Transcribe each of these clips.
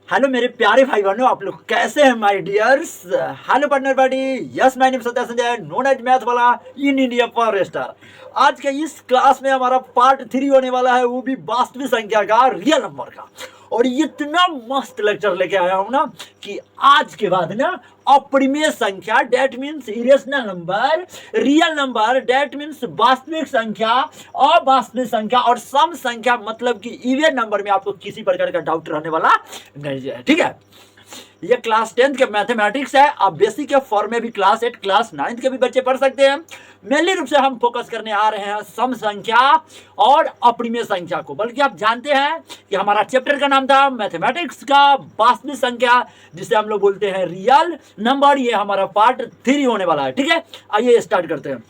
Hello मेरे प्यारे भाई बहनों, आप लोग कैसे हैं my dears. Hello partner party, yes my name Satya Sanjay, known as math wala in India power star. आज के इस क्लास में हमारा पार्ट 3 होने वाला है, वो भी वास्तविक संख्या का, रियल नंबर का। और इतना मस्त लेक्चर लेके आया हूं ना कि आज के बाद ना अपरिमेय संख्या that means irrational number, real number that means वास्तविक संख्या, अवास्तविक संख्या और सम संख्या मतलब कि इवन नंबर में आपको किसी प्रकार का डाउट रहने वाला नहीं है। ठीक है, ये क्लास 10 के मैथमेटिक्स है। आप बेसिक के फॉर्म में भी क्लास 8 क्लास 9 के भी बच्चे पढ़ सकते हैं। मेनली रूप से हम फोकस करने आ रहे हैं सम संख्या और अपरिमेय संख्या को। बल्कि आप जानते हैं कि हमारा चैप्टर का नाम था मैथमेटिक्स का वास्तविक संख्या, जिसे हम लोग बोलते हैं रियल नंबर। ये हमारा पार्ट 3 होने वाला है। ठीक है, आइए स्टार्ट करते हैं।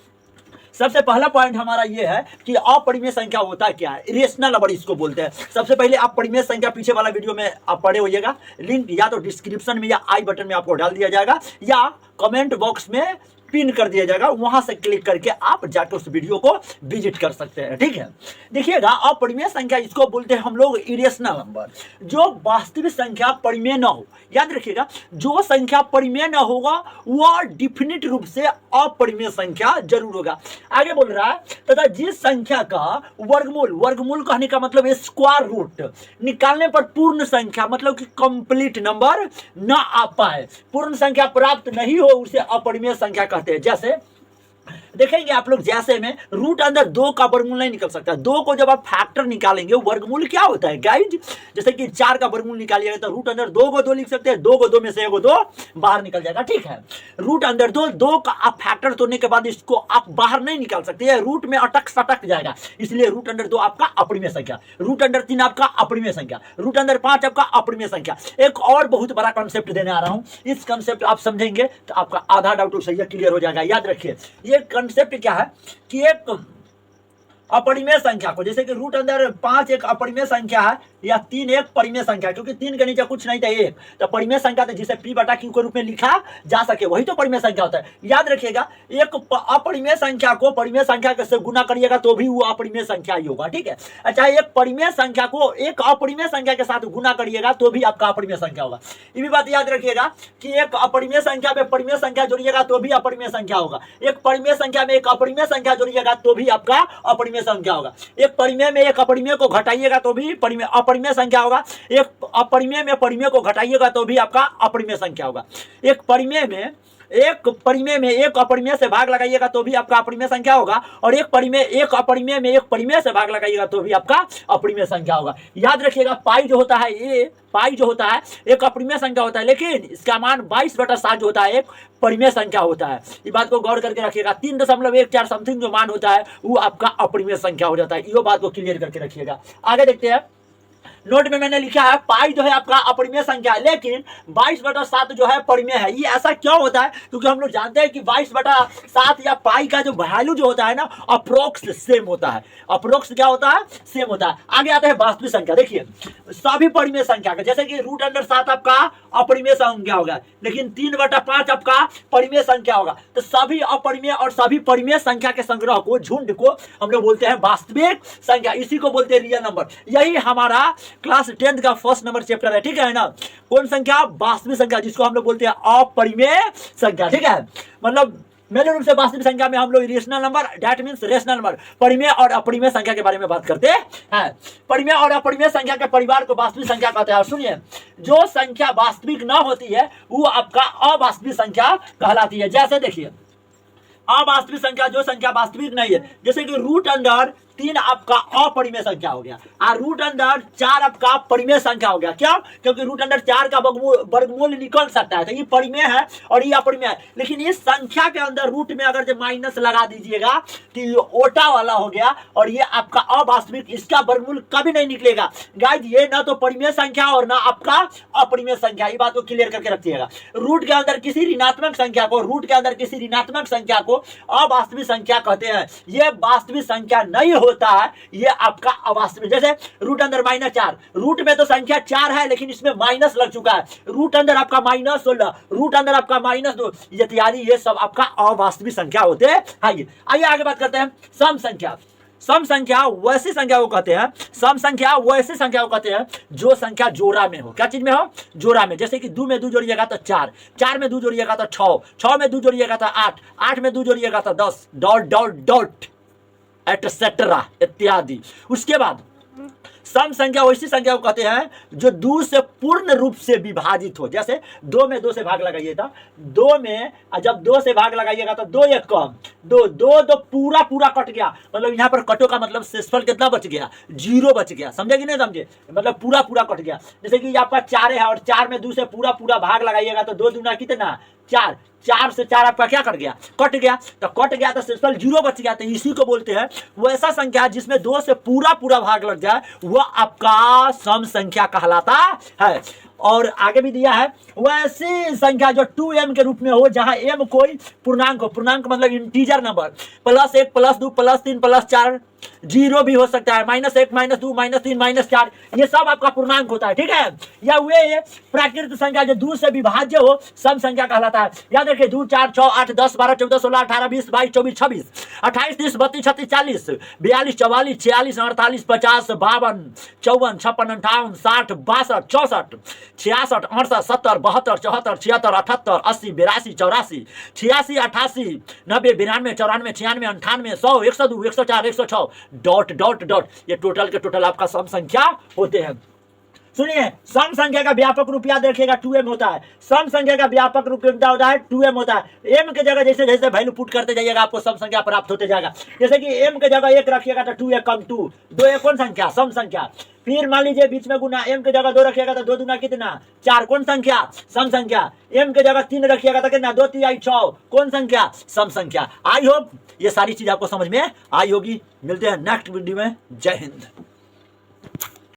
सबसे पहला पॉइंट हमारा ये है कि अपरिमेय संख्या होता क्या है, इरेशनल नंबर इसको बोलते हैं। सबसे पहले अपरिमेय संख्या पीछे वाला वीडियो में आप पढ़े होइएगा, लिंक या तो डिस्क्रिप्शन में या आई बटन में आपको डाल दिया जाएगा या कमेंट बॉक्स में पिन कर दिया जाएगा, वहां से क्लिक करके आप जाकर उस वीडियो को विजिट कर सकते हैं। ठीक है, देखिएगा अपरिमेय संख्या इसको बोलते हैं हम लोग इरेशनल नंबर, जो वास्तविक संख्या परिमेय ना हो। याद रखिएगा, जो संख्या परिमेय ना होगा वह डिफिनिट रूप से अपरिमेय संख्या जरूर होगा। आगे बोल रहा है तथा जिस संख्या का वर्गमूल, वर्गमूल कहने का मतलब स्क्वायर रूट निकालने पर पूर्ण संख्या मतलब कि कंप्लीट नंबर ना आ पाए, पूर्ण संख्या प्राप्त नहीं हो, उसे अपरिमेय संख्या कहते हैं। जैसे देखेंगे आप लोग, जैसे में रूट अंदर 2 का वर्गमूल नहीं निकल सकता। 2 को जब आप फैक्टर निकालेंगे वर्गमूल क्या होता है गाइज, जैसे कि 4 का वर्गमूल निकालिएगा तो रूट अंदर 2 को 2 लिख सकते हैं, 2 को 2 में से 1 को 2 बाहर निकल जाएगा। ठीक है, रूट अंदर 2 का आप फैक्टर तोड़ने के बाद इसको आप बाहर नहीं निकाल सकते, रूट में अटक सटक जाएगा, इसलिए रूट अंडर 2 आपका अपरिमेय संख्या, रूट अंडर 3 आपका अपरिमेय संख्या, रूट अंडर 5 आपका अपरिमेय संख्या। एक और बहुत बड़ा कॉन्सेप्ट देने आ रहा हूं, इस कॉन्सेप्ट आप समझेंगे तो आपका आधा डाउट सही क्लियर हो जाएगा। याद रखिए, ये कॉन्सेप्ट क्या है कि एक अपरिमेय संख्या को, जैसे कि रूट अंदर 5 एक अपरिमेय संख्या है या 3 एक परिमेय संख्या, क्योंकि 3 के नीचे कुछ नहीं था 1, तो परिमेय संख्या तो जिसे p बटा q के रूप में लिखा जा सके वही तो परिमेय संख्या होता है। याद रखिएगा, एक अपरिमेय संख्या को परिमेय संख्या से गुना करिएगा तो भी वो अपरिमेय संख्या ही होगा। ठीक है, अच्छा, एक परिमेय संख्या को एक अपरिमेय संख्या के साथ गुना करिएगा तो भी आपका अपरिमेय संख्या होगा। ये भी बात याद रखिएगा कि एक अपरिमेय संख्या में परिमेय संख्या जोड़िएगा तो भी अपरिमेय संख्या होगा, एक परिमेय संख्या में एक अपरिमेय संख्या जोड़िएगा तो भी आपका अपरिमेय संख्या होगा, एक परिमेय में एक अपरिमेय को घटाइएगा तो भी अपरिमेय संख्या होगा, एक अपरिमेय में परिमेय को घटाइएगा तो भी आपका अपरिमेय संख्या होगा, एक परिमेय में एक अपरिमेय से भाग लगाइएगा तो भी आपका अपरिमेय संख्या होगा, और एक अपरिमेय में एक परिमेय से भाग लगाइएगा तो भी आपका अपरिमेय संख्या होगा। याद रखिएगा, पाई जो होता है एक अपरिमेय संख्या होता है, लेकिन इसका मान 22/7 जो होता है एक परिमेय संख्या होता है। इस बात को गौर करके रखिएगा। 3.14 समथिंग जो मान होता है वो आपका अपरिमेय संख्या हो जाता है। ये बात को क्लियर करके रखिएगा। आगे देखते हैं, नोट में मैंने लिखा है पाई जो है आपका अपरिमेय संख्या है, लेकिन 22/7 जो है परिमेय है। ये ऐसा क्यों होता है, क्योंकि हम लोग जानते हैं कि 22/7 या पाई का जो वैल्यू जो होता है ना अप्रोक्स सेम होता है। अप्रोक्स क्या होता है, सेम होता है। आगे आता है वास्तविक संख्या। देखिए, सभी परिमेय संख्या का, जैसे कि रूट अंडर 7 आपका अपरिमेय संख्या होगा, लेकिन 3/5 आपका परिमेय संख्या होगा। तो सभी अपरिमेय और सभी परिमेय संख्या के संग्रह को, झुंड को हम लोग बोलते हैं वास्तविक संख्या। इसी को बोलते हैं रियल नंबर। यही हमारा क्लास 10 का फर्स्ट नंबर चैप्टर है। ठीक है ना, कौन संख्या, वास्तविक संख्या, जिसको हम लोग बोलते हैं अपरिमेय संख्या। ठीक है, मतलब मेरे रूप से वास्तविक संख्या में हम लोग irrational number that means rational number, परिमेय और अपरिमेय संख्या के बारे में बात करते हैं। परिमेय और अपरिमेय संख्या के परिवार को वास्तविक संख्या कहते हैं। और सुनिए, जो संख्या वास्तविक ना होती है वो आपका अवास्तविक संख्या कहलाती है। जैसे देखिए, अवास्तविक संख्या, जो संख्या वास्तविक नहीं है, जैसे कि रूट अंडर 3 आपका अपरिमेय संख्या हो गया और रूट अंडर 4 आपका परिमेय संख्या हो गया। क्या, क्योंकि रूट अंडर 4 का वर्गमूल निकल सकता है, तो ये परिमेय है और ये अपरिमेय है। लेकिन इस संख्या के अंदर रूट में अगर जो माइनस लगा दीजिएगा तो ये ओटा वाला हो गया और ये आपका अवास्तविक, इसका वर्गमूल कभी नहीं निकलेगा। गाइस, ये ना तो परिमेय संख्या और ना आपका अपरिमेय संख्या, ये बात को क्लियर करके रखिएगा। रूट के अंदर किसी ऋणात्मक संख्या को अवास्तविक संख्या कहते हैं। ये वास्तविक संख्या नहीं होता है, ये आपका अवास्तविक। जैसे रूट अंदर -4, रूट में तो संख्या 4 है लेकिन इसमें माइनस लग चुका है, रूट अंदर आपका -16, रूट अंदर आपका -2 इत्यादि, ये सब आपका अवास्तविक संख्या होते हैं। आइए आगे बात करते हैं सम संख्या। सम संख्या वैसी संख्या को कहते हैं, सम संख्या वैसी संख्या को कहते हैं जो संख्या जोड़ा में हो। क्या चीज में हो? जोड़ा में। जैसे कि 2 में 2 जोड़िएगा तो 4, 4 में 2 जोड़िएगा तो 6, 6 में 2 जोड़िएगा तो 8, 8 में 2 जोड़िएगा तो 10, डॉट डॉट डॉट एटसेट्रा इत्यादि। उसके बाद सम संख्या वैसी संख्या को कहते हैं जो 2 से पूर्ण रूप से विभाजित हो। जैसे 2 में 2 से भाग लगाइएगा, 2 में जब 2 से भाग लगाइएगा तो 2 एक कम, 2 2 तो पूरा पूरा कट गया, मतलब यहाँ पर कटो का मतलब शेषफल कितना बच गया? 0 बच गया। समझे कि नहीं समझे? मतलब पूरा पूरा कट गया। जैसे कि आपका 4 है और 4 में 2 से पूरा पूरा भाग लगाइएगा तो 2 दूना कितना? 4, 4 से 4 आपका क्या कट गया? कट गया। तो कट गया तो शेषफल 0 बच गया। तो इसी को बोलते हैं वैसा संख्या जिसमें 2 से पूरा पूरा भाग लग जाए, वह आपका सम संख्या कहलाता है। और आगे भी दिया है वैसी संख्या जो 2m के रूप में हो, जहां m कोई पूर्णांक हो। पूर्णांक मतलब इंटीजर नंबर, +1 +2 +3 +4, 0 भी हो सकता है, -1 -2 -3 -4, ये सब आपका पूर्णांक होता है। ठीक है, या वे प्राकृत संख्या जो 2 से विभाज्य हो, सम संख्या कहलाता है। याद रखिए 2 4 6 8 10 12 14 16 18 20 22 24 26 28 30 32 36 40 42 44 46 48 50 52 54 56 58 60 62 64 66 68 70 72 74 76 78 80 82 84 86 88 90 92 94 96 98 100 102 104 106 डॉट डॉट डॉट, ये टोटल के टोटल आपका सम संख्या होते हैं। सुनिए, सम संख्या का व्यापक रूप याद रखिएगा 2m होता है। सम संख्या का व्यापक रूप क्या होता है? 2m होता है। m के जगह जैसे जैसे वैल्यू पुट करते जाइएगा आपको सम संख्या प्राप्त होते जाएगा। जैसे कि m के जगह 1 रखिएगा तो 2 1 2, 2 1 कौन संख्या? सम संख्या। फिर मान लीजिए बीच में गुना, m के जगह 2 रखिएगा तो 2 दूना कितना? 4, कौन संख्या? सम संख्या। m के जगह 3 रखिएगा तो कितना? 2 3 6, कौन संख्या? सम संख्या। आई होप ये सारी चीज आपको समझ में आई होगी। मिलते हैं नेक्स्ट वीडियो में। जय हिंद।